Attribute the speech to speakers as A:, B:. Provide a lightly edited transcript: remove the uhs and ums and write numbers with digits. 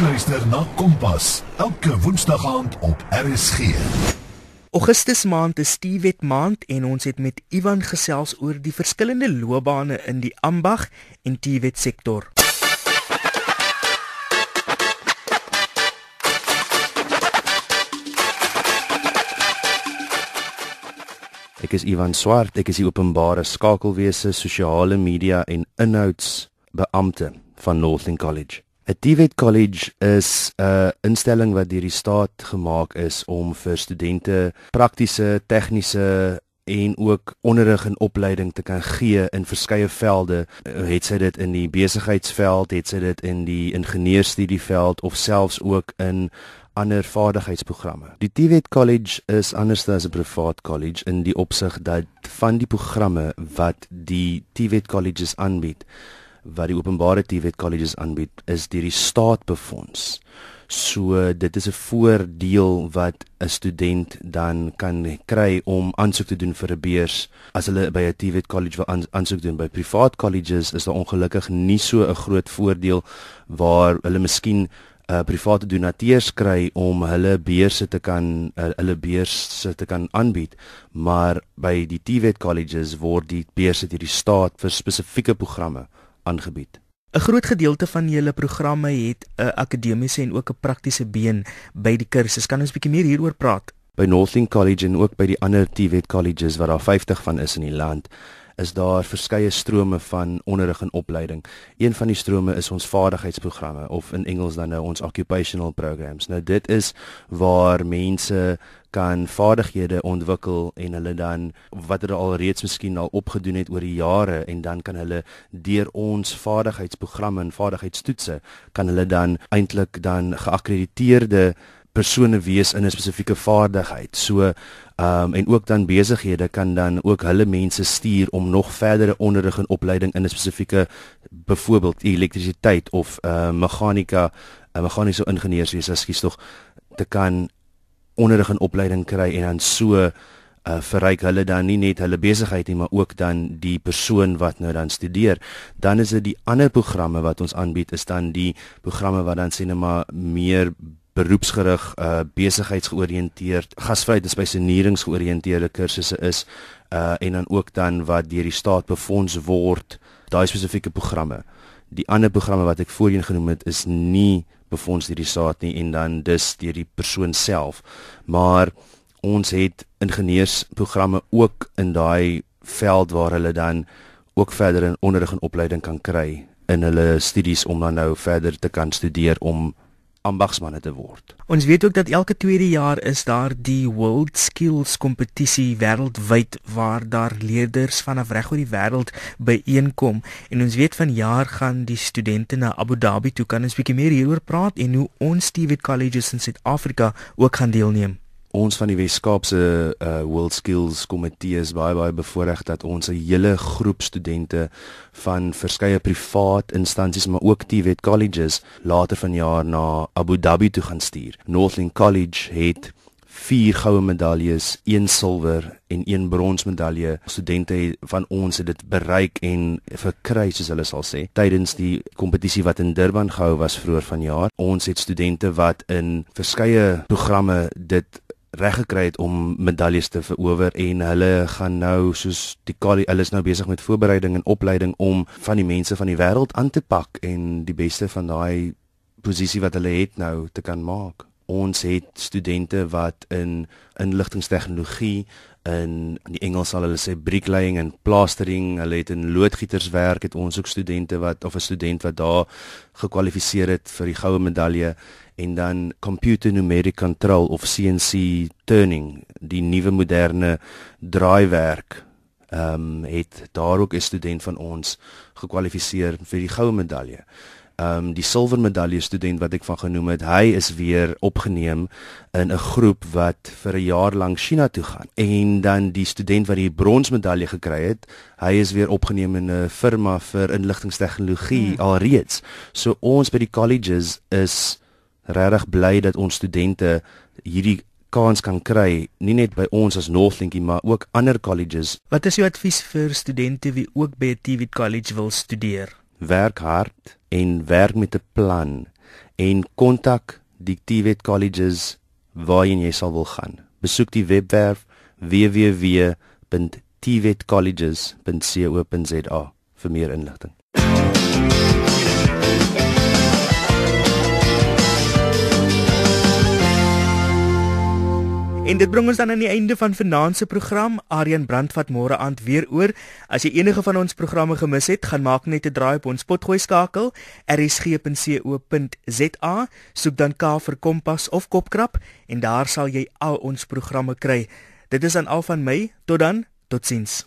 A: Luister na Kompas, elke woensdag aand op RSG.
B: Augustus maand is TVET maand en ons het met Ivan gesels oor die verskillende loopbane in die ambag en TVET sektor.
C: Ek is Ivan Swart, ek is die openbare skakelwese, sosiale media en inhoudsbeampte van Northland College. 'n TVET College is 'n instelling wat deur die staat gemaak is om vir studente praktiese, tegniese en ook onderrig en opleiding te kan gee in verskeie velde. Het sy dit in die besigheidsveld, het sy dit in die ingenieurstudieveld of selfs ook in ander vaardigheidsprogramme. Die TVET College is anders as 'n privaat college in die opsig dat van die programme wat die TVET Colleges aanbied, wat die openbare TVET Colleges aanbied, is deur die staat befonds. So dit is 'n voordeel wat 'n student dan kan kry om aansoek te doen vir 'n beurs as hulle by 'n TVET College wil aansoek doen. By privaat colleges is daar ongelukkig nie so 'n groot voordeel waar hulle miskien private donateurs kry om hulle beurse te kan aanbied, maar by die TVET Colleges word die beurse deur die staat vir spesifieke programme aangebied.
B: 'n Groot gedeelte van julle programme het 'n akademiese en ook 'n praktiese been by die kursus. Kan ons 'n bietjie meer hieroor praat?
C: By Northland College en ook by die ander TVET Colleges wat daar 50 van is in die land, is daar verskeie strome van onderrig en opleiding. Een van die strome is ons vaardigheidsprogramme, of in Engels dan nou ons occupational programs. Nou dit is waar mense kan vaardighede ontwikkel en hulle dan, wat hulle al reeds miskien al opgedoen het oor die jare, en dan kan hulle deur ons vaardigheidsprogramme en vaardigheidstoetse, kan hulle dan eintlik dan geakkrediteerde persone wees in 'n spesifieke vaardigheid. So en ook dan besighede kan dan ook hulle mense stuur om nog verdere onderrig en opleiding in 'n spesifieke, byvoorbeeld elektrisiteit of meganiese ingenieurswese, te kan onderrig en opleiding kry en dan so verryk hulle dan nie net hulle besigheid nie, maar ook dan die persoon wat nou dan studeer. Dan is dit die ander programme wat ons aanbied, is dan die programme wat dan sê net maar meer beroepsgerig, besigheidsgeoriënteerd, gasvryheid en spesialiseringsgeoriënteerde kursusse is, en dan ook dan wat deur die staat befonds word, daai spesifieke programme. Die ander programme wat ek voorheen genoem het, is nie befonds deur die staat nie, en dan dus deur die persoon self. Maar ons het ingenieursprogramme ook in daai veld waar hulle dan ook verder in onderrig en opleiding kan kry in hulle studies om dan nou verder te kan studeer om ambagsmanne te word.
B: Ons weet ook dat elke tweede jaar is daar die World Skills kompetisie wêreldwyd waar daar leerders vanaf reg oor die wêreld byeenkom, en ons weet vanjaar gaan die studente na Abu Dhabi toe. Kan ons 'n bietjie meer hieroor praat en hoe ons TVET Colleges in Suid-Afrika ook gaan deelneem?
C: Ons van die Weskaapse World Skills Komitee is baie bevoorreg dat ons 'n hele groep studente van verskeie privaat instansies, maar ook TVET Colleges later vanjaar na Abu Dhabi toe gaan stuur. Northland College het 4 goue medaljes, 1 silwer en 1 bronsmedalje. Studente van ons het dit bereik en verkry, soos hulle sal sê, tydens die kompetisie wat in Durban gehou was vroeër vanjaar. Ons het studente wat in verskeie programme dit reg gekry het om medaljes te verower, en hulle gaan nou, soos hulle is nou besig met voorbereiding en opleiding om van die mense van die wêreld aan te pak en die beste van daai posisie wat hulle het nou te kan maak. Ons het studente wat in inligtingstegnologie, in die Engels sal hulle sê bricklaying en plastering, hulle het in loodgieterswerk, het ons ook studente of 'n student wat daar gekwalifiseer het vir die goue medalje, en dan computer numeric control of CNC turning, die nuwe moderne draaiwerk, het daar ook 'n student van ons gekwalifiseer vir die goue medalje. Die silwer medalje student wat ek van genoem het, hy is weer opgeneem in 'n groep wat vir 'n jaar lank China toe gaan. En dan die student wat die bronsmedalje gekry het, hy is weer opgeneem in 'n firma vir inligtingstegnologie alreeds. So ons by die colleges is regtig bly dat ons studente hierdie kans kan kry, nie net by ons as Northland, maar ook ander colleges.
B: Wat is jou advies vir studente wie ook by 'n TVET College wil studeer?
C: Werk hard en werk met 'n plan en kontak die TVET colleges waarheen jy sal wil gaan. Besoek die webwerf www.tvetcolleges.co.za vir meer inligting.
B: En dit bring ons dan aan die einde van vanaand se program. Aryan Brand vat môre aand weer oor. As jy enige van ons programme gemis het, gaan maak net 'n draai op ons potgooi skakel rsg.co.za. Soek dan K vir Kompas of Kopkrap en daar sal jy al ons programme kry. Dit is dan al van my. Tot dan. Totsiens.